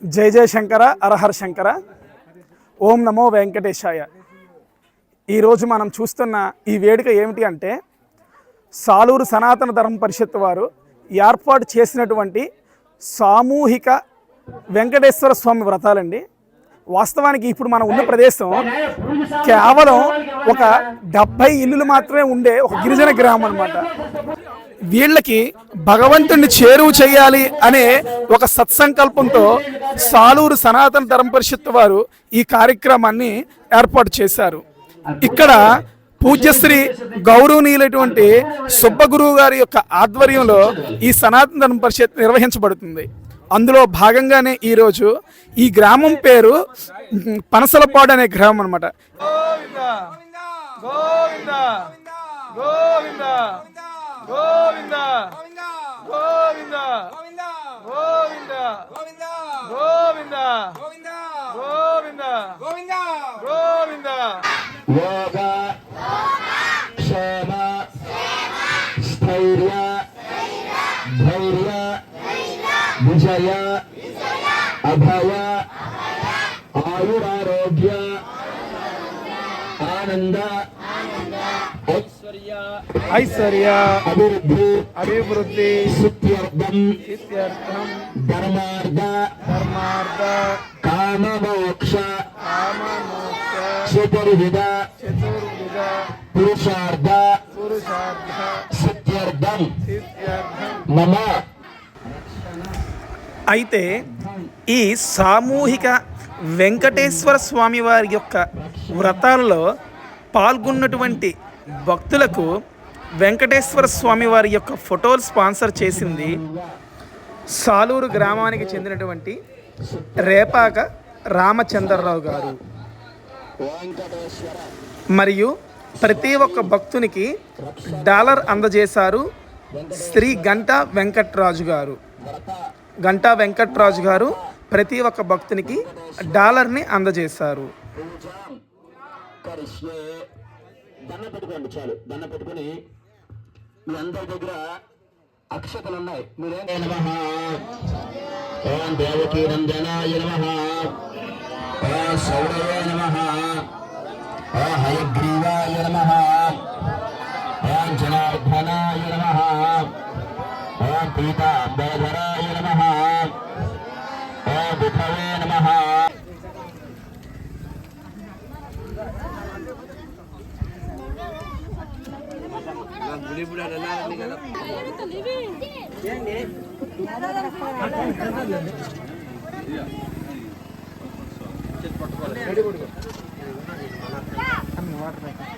జయ జయ శంకర అరహర శంకర ఓం నమో వెంకటేశాయ. ఈరోజు మనం చూస్తున్న ఈ వేడుక ఏమిటి అంటే సాలూరు సనాతన ధర్మ పరిషత్ వారు ఏర్పాటు చేసినటువంటి సామూహిక వెంకటేశ్వర స్వామి వ్రతాలండి. వాస్తవానికి ఇప్పుడు మనం ఉన్న ప్రదేశం కేవలం ఒక 70 ఇల్లులు మాత్రమే ఉండే ఒక గిరిజన గ్రామం అన్నమాట. వీళ్ళకి భగవంతుడిని చేరువ చేయాలి అనే ఒక సత్సంకల్పంతో సాలూరు సనాతన ధర్మ పరిషత్ వారు ఈ కార్యక్రమాన్ని ఏర్పాటు చేశారు. ఇక్కడ పూజ్యశ్రీ గౌరవనీయులైనటువంటి సుబ్బగురువు గారి యొక్క ఆధ్వర్యంలో ఈ సనాతన ధర్మ పరిషత్ నిర్వహించబడుతుంది. అందులో భాగంగానే ఈరోజు ఈ గ్రామం పేరు పనసలపాడు అనే గ్రామం అన్నమాట. గోవింద గోవింద గోవింద గోవింద గోవింద గోవింద యోగ క్షేమ స్థైర్య ధైర్య విజయ అభయ ఆయురారోగ్య ఆనంద ఐశ్వర్య అభివృద్ధి సిద్ధ్యర్థం ధర్మార్థ కామమోక్ష చతుర్విధ పురుషార్థ సిద్ధ్యర్థం మమ. అయితే ఈ సామూహిక వెంకటేశ్వర స్వామి వారి యొక్క వ్రతాల్లో పాల్గొన్నటువంటి భక్తులకు వెంకటేశ్వర స్వామి వారి యొక్క ఫోటోలు స్పాన్సర్ చేసింది సాలూరు గ్రామానికి చెందినటువంటి రేపాక రామచంద్రరావు గారు. మరియు ప్రతి ఒక్క భక్తునికి డాలర్ అందజేశారు శ్రీ గంటా వెంకట్రాజు గారు. గంటా వెంకట్రాజు గారు ప్రతి ఒక్క భక్తునికి డాలర్ని అందజేశారు. దండ పెట్టుకోండి, చాలు. దండ పెట్టుకుని మీ అందరి దగ్గర అక్షతలు ఉన్నాయి. మీరేం నమః ఓం దేవకీ నందనాయ నమః ఓం సౌరవే నమః ఓం హయగ్రీవాయ నమః ఓం జనార్దనాయ నమః ఓం పీతాంబరధరాయ నమః ఓం విభవే నమః. వాటర్